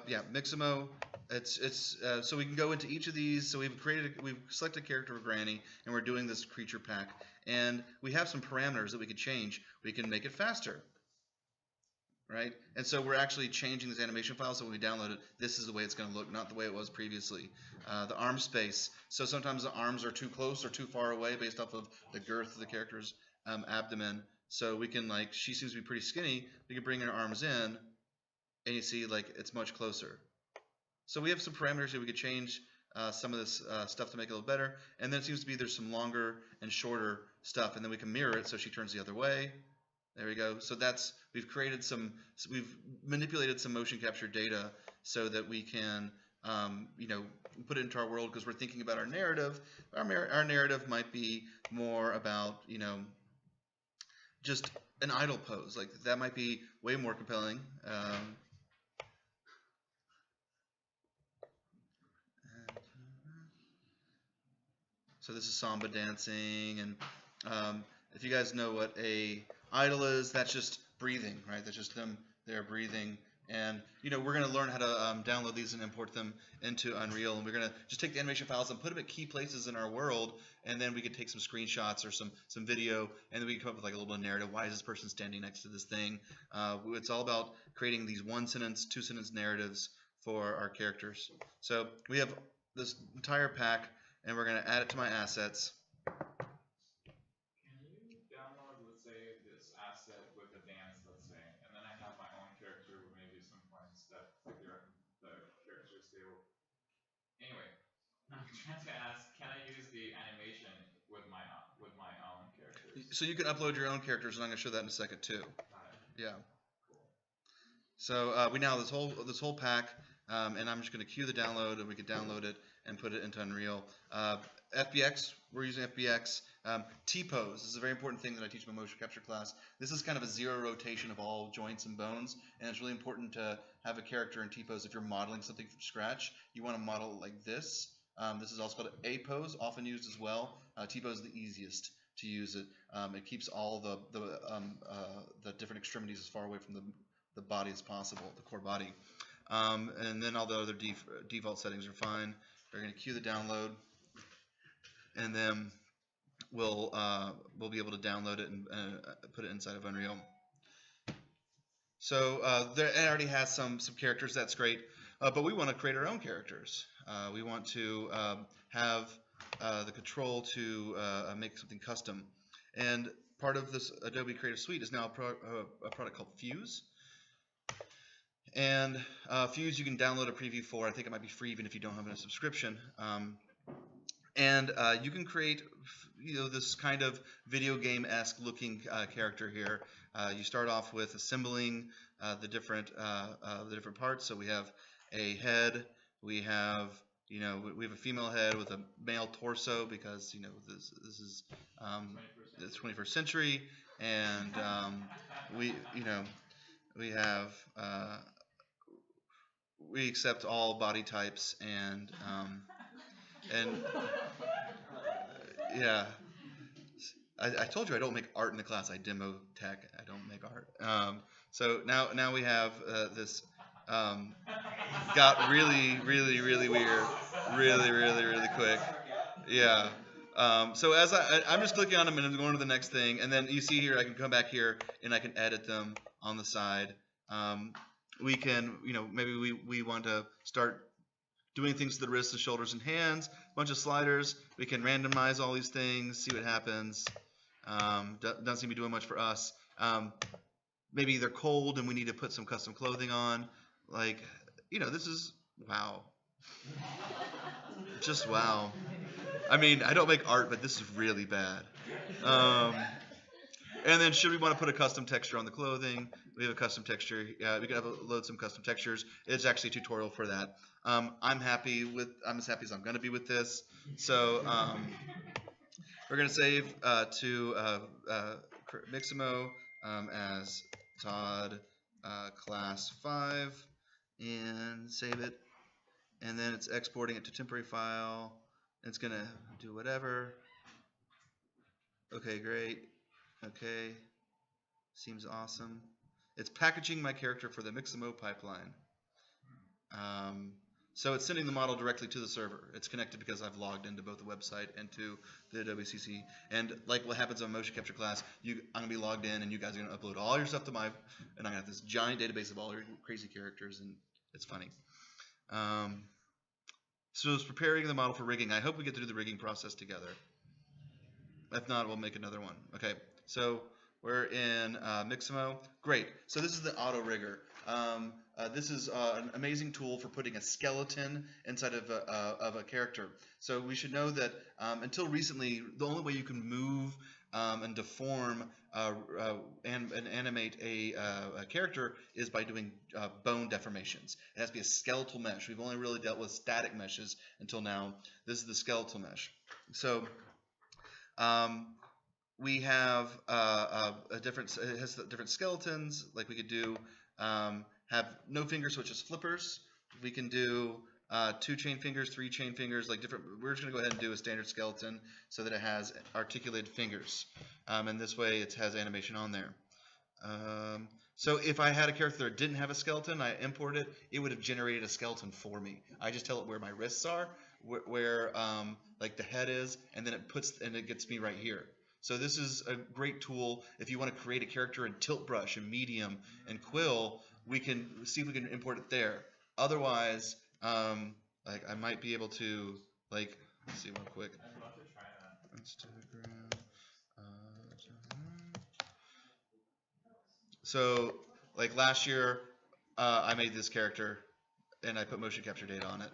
yeah, Mixamo. It's so we can go into each of these. So we've selected a character of Granny, and we're doing this creature pack, and we have some parameters that we could change. We can make it faster, right? And so we're actually changing this animation file. So when we download it, this is the way it's going to look, not the way it was previously. The arm space. So sometimes the arms are too close or too far away based off of the girth of the character's abdomen. So we can, like, she seems to be pretty skinny. We can bring her arms in, and you see, like, it's much closer. So we have some parameters here. We could change some of this stuff to make it a little better. And then it seems to be there's some longer and shorter stuff, and then we can mirror it so she turns the other way. There we go. So we've manipulated some motion capture data so that we can put it into our world, because we're thinking about our narrative. Our narrative might be more about just an idle pose. Like, that might be way more compelling. So this is samba dancing, and if you guys know what a idle is, that's just breathing, right? That's just them there breathing. And we're going to learn how to download these and import them into Unreal, and we're going to just take the animation files and put them at key places in our world, and then we can take some screenshots or some video, and then we can come up with, like, a little bit of narrative. Why is this person standing next to this thing? It's all about creating these 1-sentence, 2-sentence narratives for our characters. So we have this entire pack, and we're going to add it to my assets. Can you download, let's say, this asset with a dance, let's say, and then I have my own character with maybe some points that figure out the character's stable. Anyway, I'm trying to ask, can I use the animation with my own characters? So you can upload your own characters, and I'm going to show that in a second too. Yeah. Cool. So we now this whole pack, and I'm just going to queue the download, and we can download it and put it into Unreal. FBX, we're using FBX. T-pose, this is a very important thing that I teach in my motion capture class. This is kind of a zero rotation of all joints and bones, and it's really important to have a character in T-pose. If you're modeling something from scratch, you want to model like this. This is also called A pose, often used as well. T-pose is the easiest to use it. It keeps all the different extremities as far away from the body as possible, the core body. And then all the other default settings are fine. We're going to queue the download, and then we'll be able to download it and put it inside of Unreal. So it already has some characters. That's great, but we want to create our own characters. We want to have the control to make something custom. And part of this Adobe Creative Suite is now a product called Fuse. And Fuse you can download a preview for. I think it might be free even if you don't have a subscription. And you can create this kind of video game-esque looking character here. You start off with assembling the different parts. So we have a head. We have a female head with a male torso, because this is the 21st century, and we accept all body types, and yeah. I told you I don't make art in the class. I demo tech. I don't make art. So now we have this got really weird, really quick. Yeah. So as I'm just clicking on them and I'm going to the next thing, and then you see here I can come back here and I can edit them on the side. We can, maybe we want to start doing things to the wrists and shoulders and hands. A bunch of sliders. We can randomize all these things, see what happens. Doesn't seem to be doing much for us. Maybe they're cold and we need to put some custom clothing on. Like, this is wow. Just wow. I mean, I don't make art, but this is really bad. And then should we want to put a custom texture on the clothing? We have a custom texture. We can load some custom textures. It's actually a tutorial for that. I'm as happy as I'm going to be with this. So we're going to save to Mixamo as Todd class 5 and save it. And then it's exporting it to temporary file. It's going to do whatever. Okay, great. Okay, seems awesome. It's packaging my character for the Mixamo pipeline. So it's sending the model directly to the server. It's connected because I've logged into both the website and to the Adobe CC. And like what happens on motion capture class, I'm gonna be logged in, and you guys are gonna upload all your stuff to and I'm gonna have this giant database of all your crazy characters, and it's funny. So it's preparing the model for rigging. I hope we get to do the rigging process together. If not, we'll make another one. Okay, so we're in Mixamo. Great. So this is the auto rigger. This is an amazing tool for putting a skeleton inside of a character. So we should know that until recently, the only way you can move and deform and animate a character is by doing bone deformations. It has to be a skeletal mesh. We've only really dealt with static meshes until now. This is the skeletal mesh. So we have it has different skeletons. Like we could do have no fingers, so it's just flippers. We can do 2 chain fingers, 3 chain fingers, like different. We're just gonna go ahead and do a standard skeleton so that it has articulated fingers, and this way it has animation on there. So if I had a character that didn't have a skeleton, I imported it, it would have generated a skeleton for me. I just tell it where my wrists are, where like the head is, and then it gets me right here. So this is a great tool if you want to create a character in Tilt Brush and Medium and Quill. We can see if we can import it there. Otherwise, like I might be able to let's see real quick. I'd love to try that. Instagram. So like last year, I made this character and I put motion capture data on it.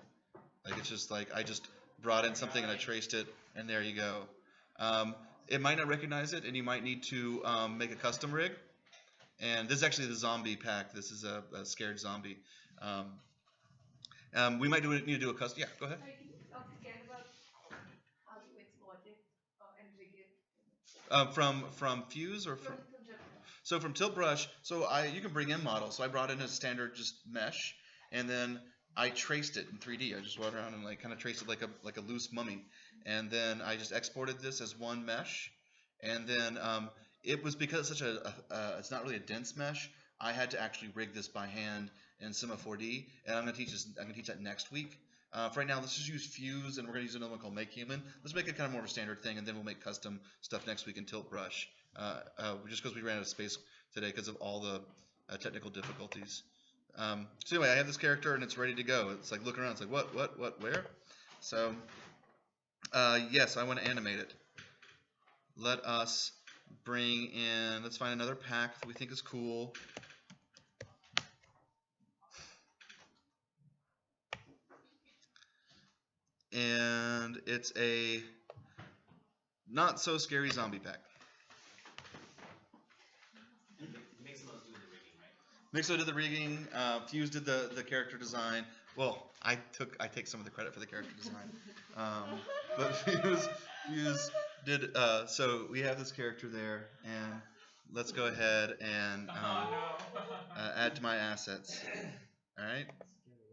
Like it's just like I just brought in something and I traced it, and there you go. It might not recognize it, and you might need to make a custom rig. And this is actually the zombie pack. This is a scared zombie. We might need to do a custom. Yeah, go ahead. Sorry, can you talk again about how you export it and rig it? From Fuse or from? Tilt Brush. So from Tilt Brush, you can bring in models. So I brought in a standard just mesh, and then I traced it in 3D. I just went around and kind of traced it like a loose mummy, and then I just exported this as one mesh, and then it was because it's such it's not really a dense mesh. I had to actually rig this by hand in Cinema 4D, and I'm gonna teach that next week. For right now, let's just use Fuse, and we're gonna use another one called Make Human. Let's make it kind of more of a standard thing, and then we'll make custom stuff next week in Tilt Brush. Just because we ran out of space today because of all the technical difficulties. So anyway, I have this character and it's ready to go. It's like looking around. It's like what, where? So yes, I want to animate it. Let us bring in. Let's find another pack that we think is cool. And it's a not so scary zombie pack. Mixo did the rigging. Fuse did the character design. Well, I take some of the credit for the character design, but Fuse did. So we have this character there, and let's go ahead and add to my assets. All right.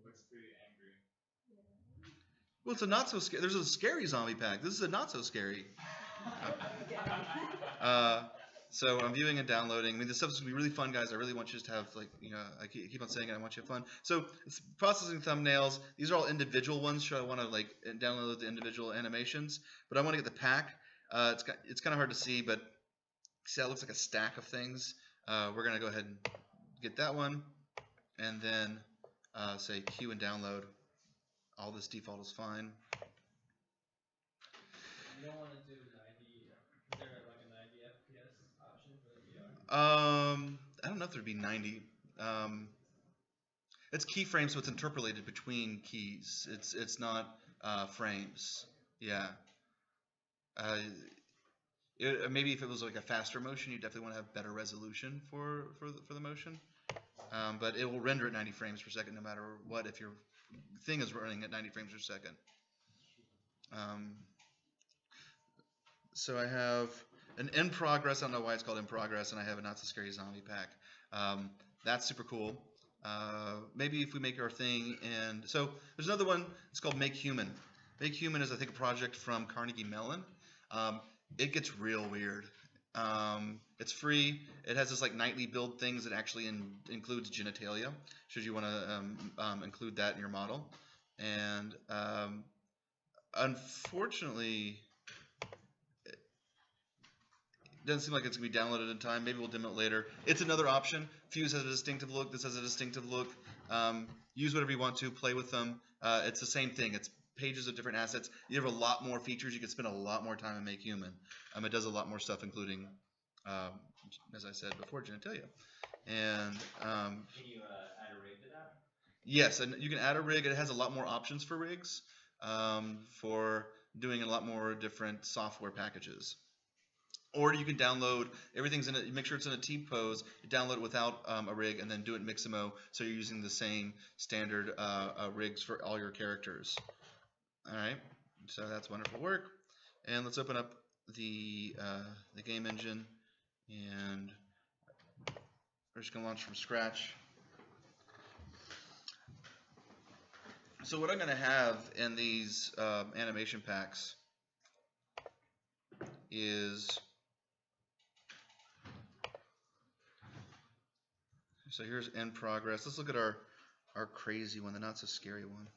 Looks pretty angry. Well, it's a not so scary. There's a scary zombie pack. This is a not so scary. So I'm viewing and downloading. I mean, this stuff's gonna be really fun, guys. I really want you to have I keep on saying it. I want you to have fun. So it's processing thumbnails. These are all individual ones. So I want to download the individual animations, but I want to get the pack. It's kind of hard to see, but see how it looks like a stack of things. We're gonna go ahead and get that one, and then say queue and download. All this default is fine. You don't want to do 90. Is there like a 90 FPS option for the VR? I don't know if there'd be 90. It's keyframes, so it's interpolated between keys. It's not frames. Yeah. Maybe if it was like a faster motion, you definitely want to have better resolution for the motion. But it will render at 90 frames per second no matter what. If your thing is running at 90 frames per second. So I have an in progress. I don't know why it's called in progress, and I have a not so scary zombie pack. That's super cool. Maybe if we make our thing, and so there's another one. It's called Make Human. Make Human is, I think, a project from Carnegie Mellon. It gets real weird. It's free. It has this like nightly build things that actually includes genitalia, should you want to include that in your model. And unfortunately, it doesn't seem like it's going to be downloaded in time. Maybe we'll demo it later. It's another option. Fuse has a distinctive look. This has a distinctive look. Use whatever you want to. Play with them. It's the same thing. It's pages of different assets. You have a lot more features. You can spend a lot more time in Make Human. It does a lot more stuff, including, as I said before, genitalia. And Can you add a rig to that? yes, and you can add a rig. It has a lot more options for rigs, for doing a lot more different software packages. Or you can download, everything's in it, make sure it's in a T-pose, you download it without a rig, and then do it in Mixamo, so you're using the same standard rigs for all your characters. Alright, so that's wonderful work. And let's open up the game engine, and we're just going to launch from scratch. So what I'm going to have in these animation packs is, so here's in progress. Let's look at our crazy one, the not so scary one.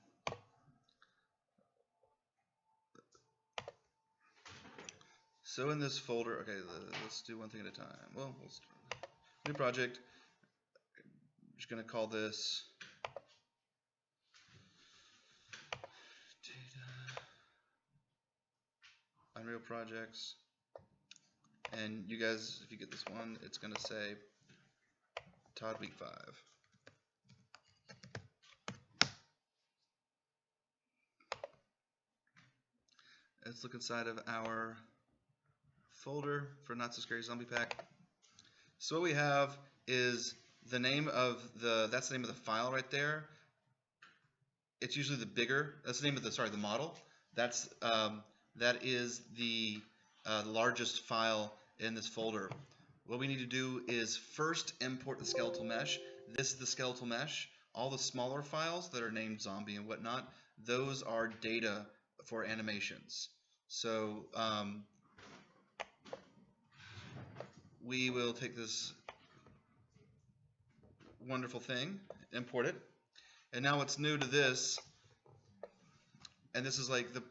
So in this folder, okay, let's do one thing at a time. Well, new project. I'm just going to call this data Unreal projects. And you guys, if you get this one, it's going to say Todd week 5. Let's look inside of our folder for Not So Scary Zombie Pack. So what we have is the name of that's the name of the file right there. It's usually the bigger, that's the name of the model. That is the largest file in this folder. What we need to do is first import the skeletal mesh. This is the skeletal mesh. All the smaller files that are named zombie and whatnot, those are data for animations. So we will take this wonderful thing, import it, and now what's new to this, and this is like the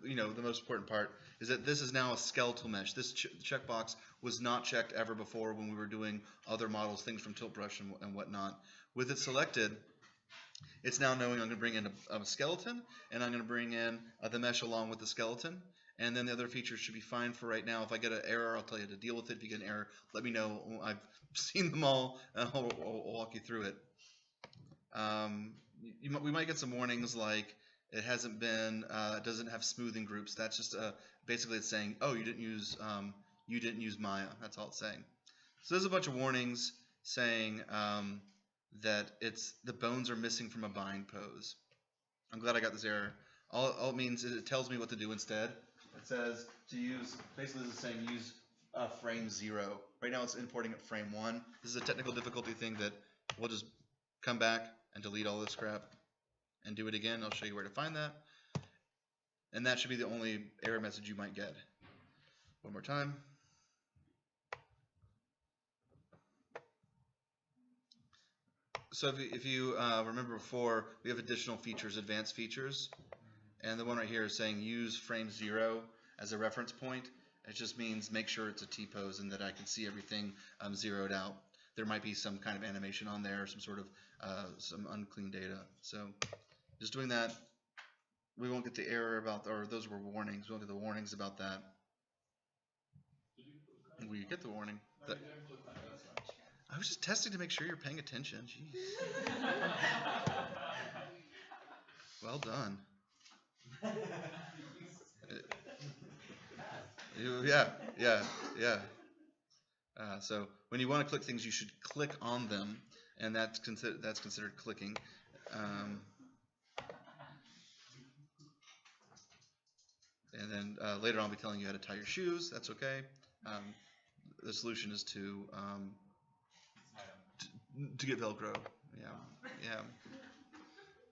most important part, is that this is now a skeletal mesh. This checkbox was not checked ever before when we were doing other models, things from Tilt Brush and whatnot. With it selected, it's now knowing I'm going to bring in a skeleton, and I'm going to bring in the mesh along with the skeleton, and then the other features should be fine for right now. If I get an error, I'll tell you to deal with it. If you get an error, let me know. I've seen them all, and I'll walk you through it. We might get some warnings like it hasn't been, it doesn't have smoothing groups. That's just basically it's saying, oh, you didn't use Maya. That's all it's saying. So there's a bunch of warnings saying that the bones are missing from a bind pose. I'm glad I got this error. All it means is it tells me what to do instead. It says to use, basically this is saying use frame 0. Right now it's importing at frame 1. This is a technical difficulty thing that we'll just come back and delete all this crap and do it again. I'll show you where to find that. And that should be the only error message you might get. One more time. So if you remember before, we have additional features, advanced features. And the one right here is saying use frame 0 as a reference point. It just means make sure it's a T-pose and that I can see everything zeroed out. There might be some kind of animation on there, some sort of some unclean data. So just doing that, we won't get the error about, or those were warnings. We won't get the warnings about that. We get the warning. I was just testing to make sure you're paying attention. Jeez. Well done. Yeah. So when you want to click things, you should click on them, and that's considered clicking. And then later on, I'll be telling you how to tie your shoes. That's okay. The solution is to get Velcro. Yeah.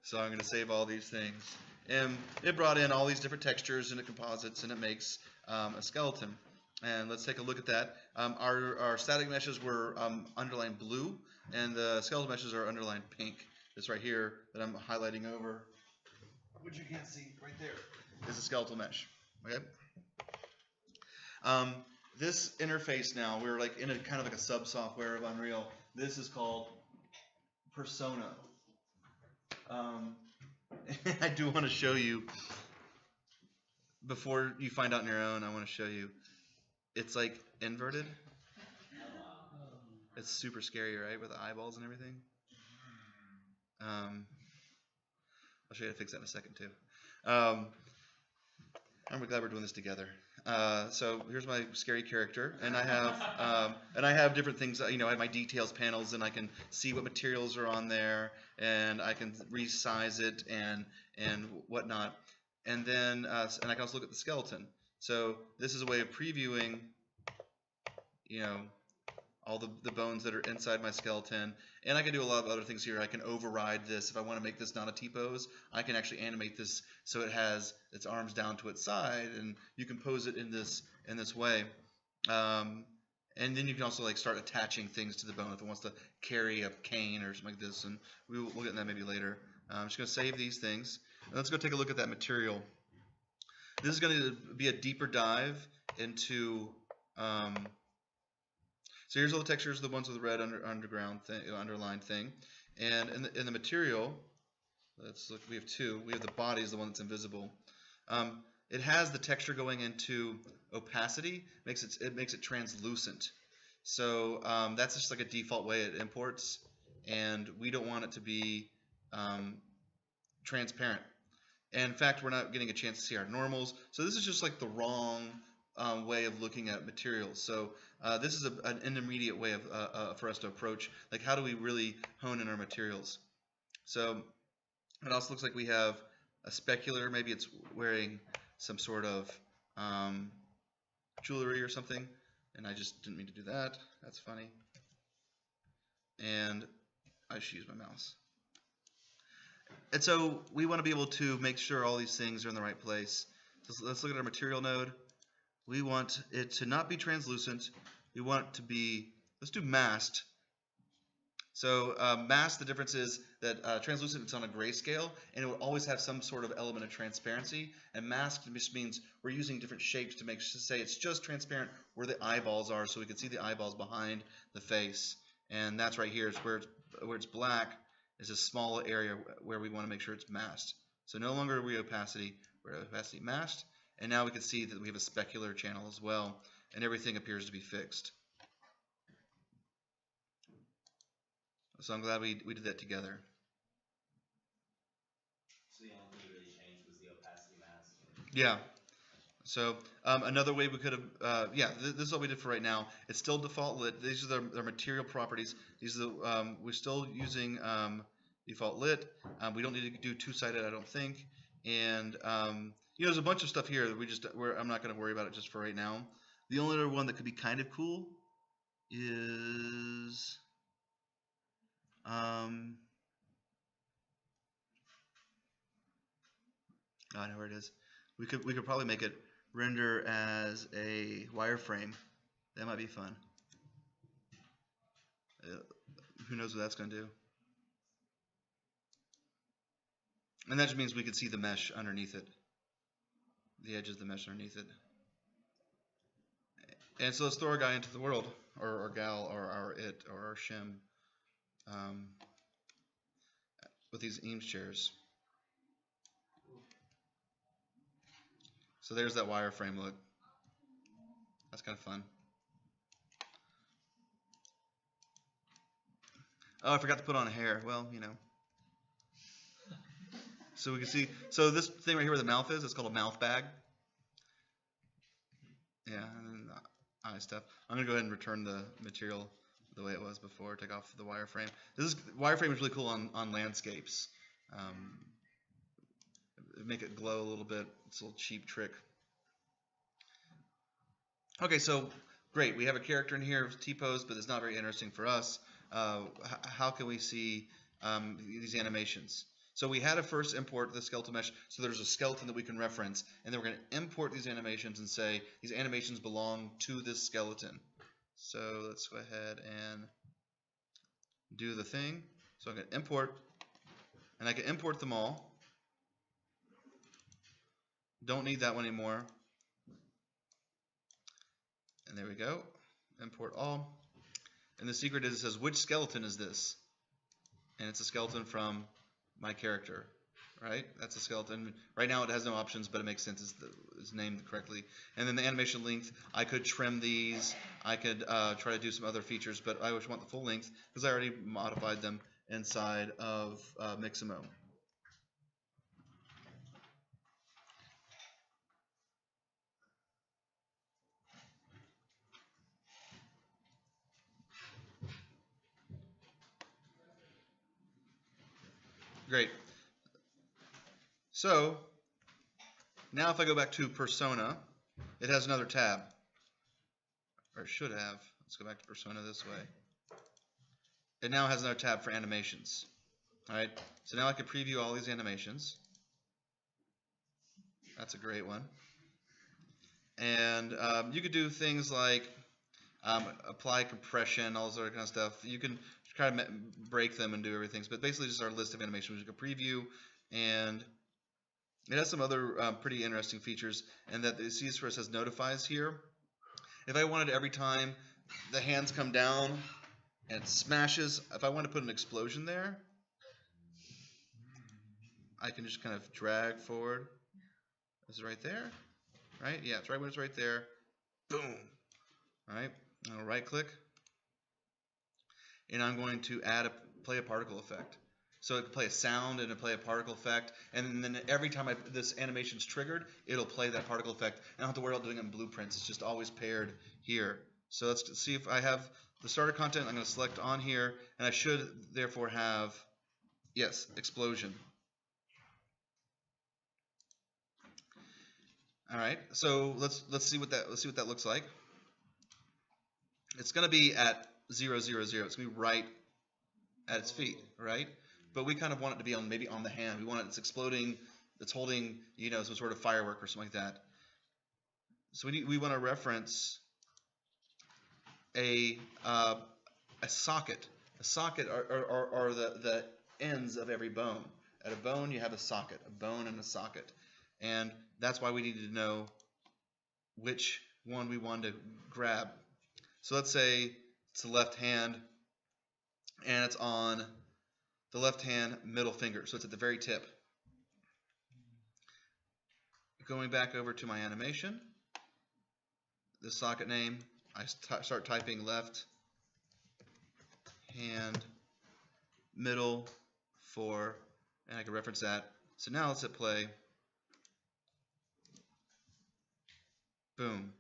So I'm going to save all these things. And it brought in all these different textures and it composites, and it makes a skeleton. And let's take a look at that. Our static meshes were underlined blue, and the skeletal meshes are underlined pink. This right here that I'm highlighting over, which you can't see right there, is a skeletal mesh. Okay. This interface now, we're like in a kind of like a sub-software of Unreal. This is called Persona. I do want to show you, before you find out on your own, I want to show you. It's like inverted. It's super scary, right, with the eyeballs and everything. I'll show you how to fix that in a second too. I'm glad we're doing this together. So here's my scary character, and I have different things. You know, I have my details panels, and I can see what materials are on there, and I can resize it and whatnot. And then and I can also look at the skeleton. So this is a way of previewing, you know, all the bones that are inside my skeleton. And I can do a lot of other things here. I can override this. If I want to make this not a T-pose, I can actually animate this so it has its arms down to its side, and you can pose it in this way. And then you can also like start attaching things to the bone if it wants to carry a cane or something like this, and we'll get in that maybe later. I'm just going to save these things. And let's go take a look at that material. This is going to be a deeper dive into so here's all the textures, the ones with the red underground thing, underlined thing, and in the material, let's look. We have two. We have the body is the one that's invisible. It has the texture going into opacity, it makes it translucent. So that's just like a default way it imports, and we don't want it to be transparent. And in fact, we're not getting a chance to see our normals. So this is just like the wrong way of looking at materials. So this is an intermediate way of for us to approach, like how do we really hone in our materials. So it also looks like we have a specular, maybe it's wearing some sort of jewelry or something, and I just didn't mean to do that. That's funny. And I should use my mouse. And so we want to be able to make sure all these things are in the right place. So let's look at our material node. We want it to not be translucent. We want it to be, let's do masked. So masked, the difference is that translucent, it's on a grayscale, and it will always have some sort of element of transparency. And masked just means we're using different shapes to say it's just transparent where the eyeballs are, so we can see the eyeballs behind the face. And that's right here. It's where it's black is a small area where we want to make sure it's masked. So no longer are we opacity, we're opacity masked. And now we can see that we have a specular channel as well, and everything appears to be fixed. So I'm glad we did that together. So the only thing you really changed was the opacity mask. Yeah. So another way we could have, this is what we did for right now. It's still default lit. These are their material properties. These are we're still using default lit. We don't need to do two-sided, I don't think. And you know, there's a bunch of stuff here that I'm not going to worry about it just for right now. The only other one that could be kind of cool is I know where it is. We could probably make it render as a wireframe. That might be fun. Who knows what that's going to do? And that just means we could see the mesh underneath it. The edges of the mesh underneath it. And so let's throw our guy into the world, or our gal, or our it, or our shim, with these Eames chairs. So there's that wireframe look. That's kind of fun. Oh, I forgot to put on hair. Well, you know. So we can see, so this thing right here where the mouth is, it's called a mouth bag. Yeah, and then the eye stuff. I'm going to go ahead and return the material the way it was before, take off the wireframe. Wireframe is really cool on landscapes. Make it glow a little bit. It's a little cheap trick. Okay, so great. We have a character in here, T-pose, but it's not very interesting for us. How can we see these animations? So we had to first import the skeletal mesh, so there's a skeleton that we can reference, and then we're going to import these animations and say these animations belong to this skeleton. So let's go ahead and do the thing. So I'm going to import, and I can import them all. Don't need that one anymore. And there we go. Import all. And the secret is, it says, which skeleton is this? And it's a skeleton from my character, right? That's a skeleton. Right now it has no options, but it makes sense. It's named correctly. And then the animation length, I could trim these. I could try to do some other features, but I always want the full length because I already modified them inside of Mixamo. Great. So now if I go back to Persona, it has another tab. Or it should have. Let's go back to Persona this way. It now has another tab for animations. Alright, so now I can preview all these animations. That's a great one. And you could do things like apply compression, all this other kind of stuff. You can try to break them and do everything. But basically just our list of animations. You can preview, and it has some other pretty interesting features. And that the C-Express has notifies here. If I wanted every time the hands come down and it smashes, if I want to put an explosion there, I can just kind of drag forward. Is it right there? Right? Yeah, it's right when it's right there. Boom. Alright, I'll right click. And I'm going to play a particle effect. So it can play a sound and it'll play a particle effect. And then every time this animation's triggered, it'll play that particle effect. I don't have to worry about doing it in blueprints. It's just always paired here. So let's see if I have the starter content. I'm going to select on here. And I should therefore have, yes, explosion. All right, so let's see what that looks like. It's going to be at 0, 0, 0. It's going to be right at its feet, right? But we kind of want it to be on maybe on the hand. We want it's exploding. It's holding, you know, some sort of firework or something like that. So we want to reference a socket. A socket are the ends of every bone. At a bone, you have a socket, a bone and a socket. And that's why we needed to know which one we wanted to grab. So let's say it's the left hand, and it's on the left hand middle finger. So it's at the very tip. Going back over to my animation, the socket name, I start typing left hand middle for, and I can reference that. So now let's hit play. Boom.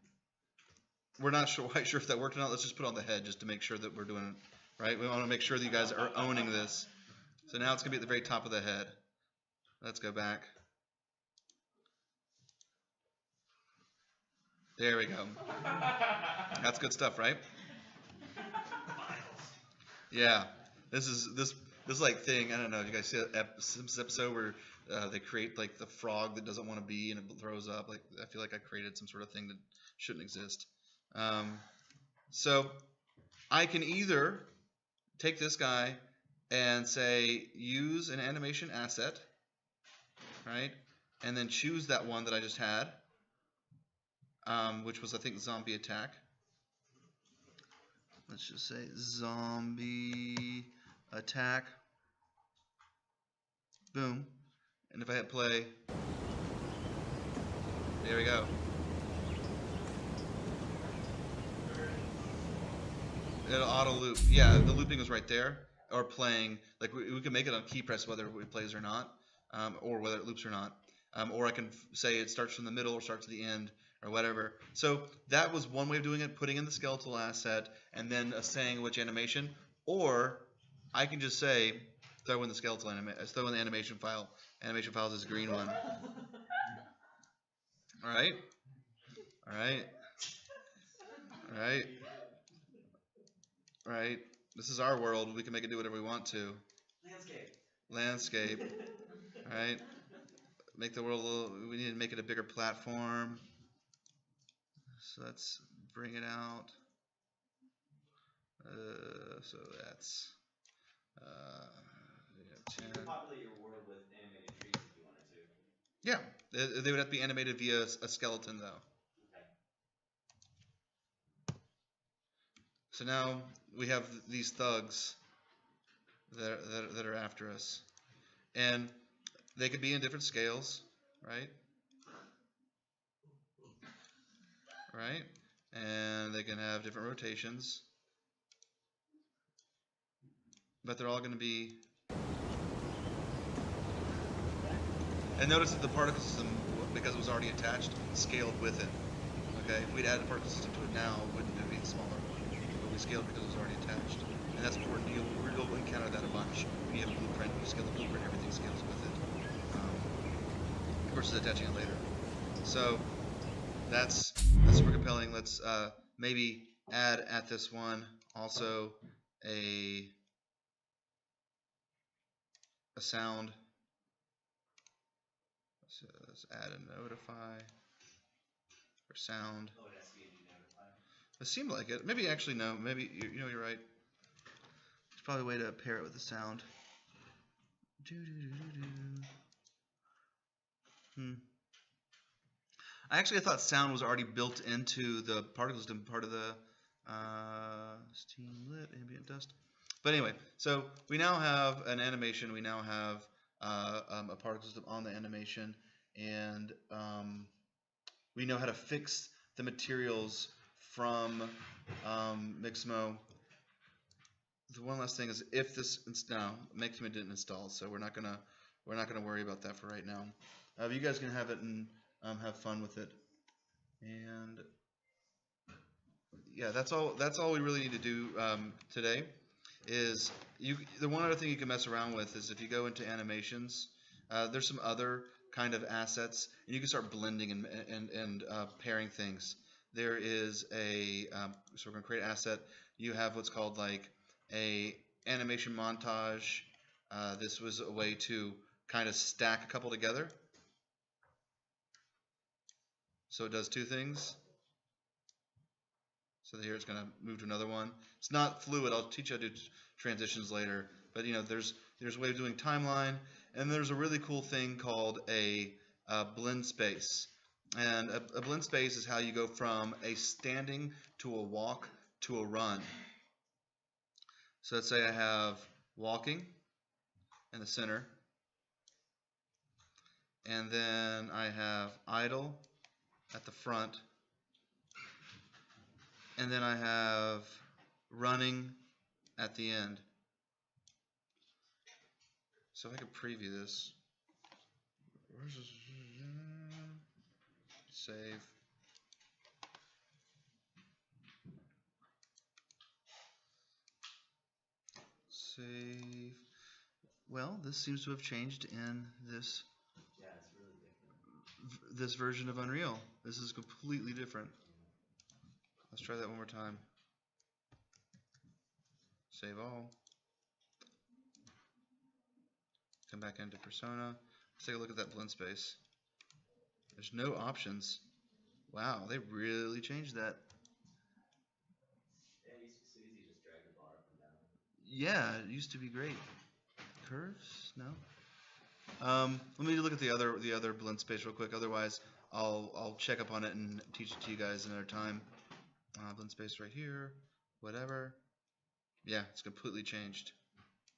We're not quite sure if that worked or not. Let's just put it on the head just to make sure that we're doing it right. We want to make sure that you guys are owning this. So now it's going to be at the very top of the head. Let's go back. There we go. That's good stuff, right? Yeah. This is like thing. I don't know if you guys see this episode where they create like the frog that doesn't want to be and it throws up. Like I feel like I created some sort of thing that shouldn't exist. So I can either take this guy and say use an animation asset, right? And then choose that one that I just had, which was I think zombie attack. Let's just say zombie attack. Boom. And if I hit play, there we go. It'll auto loop. Yeah, the looping is right there. Or playing, like we can make it on key press whether it plays or not, or whether it loops or not. Or I can say it starts from the middle or starts at the end or whatever. So that was one way of doing it, putting in the skeletal asset and then saying which animation. Or I can just say throw in the skeletal throw in the animation file. Animation files is a green one. All right. All right. All right. Right. This is our world. We can make it do whatever we want to. Landscape. Landscape. All right. Make the world a little. We need to make it a bigger platform. So let's bring it out. So that's You 10. could populate your world with animated trees if you wanted to. Yeah, they would have to be animated via a skeleton though. Okay. So now we have these thugs that are after us, and they could be in different scales, right? Right, and they can have different rotations, but they're all going to be. And notice that the particle system, because it was already attached, scaled with it. Okay, if we'd added a particle system to it now, it wouldn't be smaller. But we scaled because it was already attached. And that's important. You'll encounter that a bunch. When you have a blueprint, you scale the blueprint, everything scales with it. Versus attaching it later. So that's super compelling. Let's maybe add at this one also a sound. So let's add a notify for sound. Oh, it has to be a new notify. It seemed like it. Maybe actually no. Maybe you're right. There's probably a way to pair it with the sound. I thought sound was already built into the particle system, part of the steam lit ambient dust. But anyway, so we now have an animation. We now have a particle system on the animation, and we know how to fix the materials from Mixamo. The one last thing is if this now Mixamo didn't install, so we're not gonna worry about that for right now. You guys can have it and have fun with it, and yeah, that's all we really need to do today. Is the one other thing you can mess around with is if you go into animations, there's some other kind of assets, and you can start blending and pairing things. There is a so we're going to create an asset. You have what's called like a animation montage. This was a way to kind of stack a couple together. So it does two things. So here it's going to move to another one. It's not fluid. I'll teach you how to do transitions later. But there's a way of doing timeline, and there's a really cool thing called a blend space. And a blend space is how you go from a standing to a walk to a run. So let's say I have walking in the center, and then I have idle at the front, and then I have running at the end. So if I could preview this, save. Save. Well, this seems to have changed in this. Yeah, it's really different. This version of Unreal. This is completely different. Let's try that one more time. Save all. Come back into Persona. Let's take a look at that blend space. There's no options. Wow, they really changed that. Yeah, it used to be so easy to just drag the bar up and down. Yeah, it used to be great. Curves? No. Let me look at the other blend space real quick. Otherwise, I'll check up on it and teach it to you guys another time. Blend space right here. Whatever. Yeah, it's completely changed.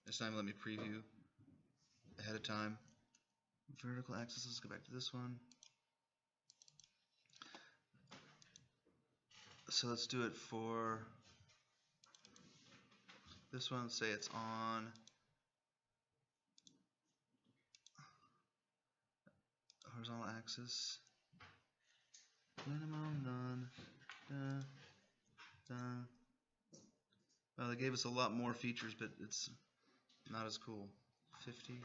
This time, let me preview ahead of time. Vertical axis. Let's go back to this one. So let's do it for this one. Say it's on horizontal axis. Minimum none. Done. Well, they gave us a lot more features, but it's not as cool. 50,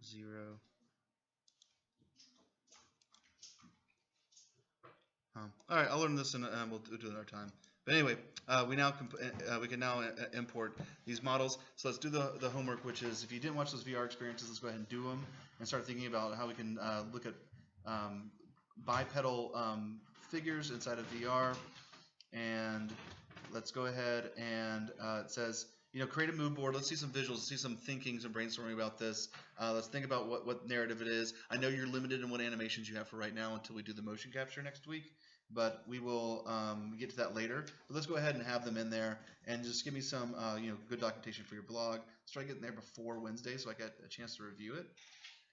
0. All right, I'll learn this and we'll do it another time. But anyway, we can now import these models. So let's do the homework, which is if you didn't watch those VR experiences, let's go ahead and do them and start thinking about how we can look at bipedal figures inside of VR. And let's go ahead and it says, create a mood board. Let's see some visuals. Let's see some thinking, some brainstorming about this. Let's think about what narrative it is. I know you're limited in what animations you have for right now until we do the motion capture next week, but we will get to that later. But let's go ahead and have them in there and just give me some good documentation for your blog. Let's try getting there before Wednesday so I get a chance to review it.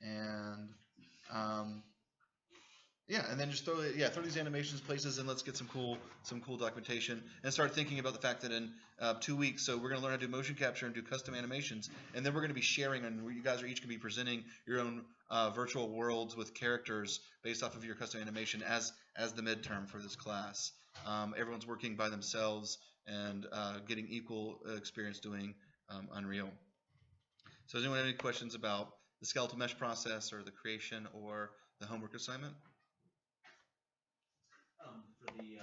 And yeah, and then just throw these animations places, and let's get some cool documentation, and start thinking about the fact that in 2 weeks, so we're going to learn how to do motion capture and do custom animations, and then we're going to be sharing, and you guys are each going to be presenting your own virtual worlds with characters based off of your custom animation as the midterm for this class. Everyone's working by themselves and getting equal experience doing Unreal. So does anyone have any questions about the skeletal mesh process or the creation or the homework assignment? For the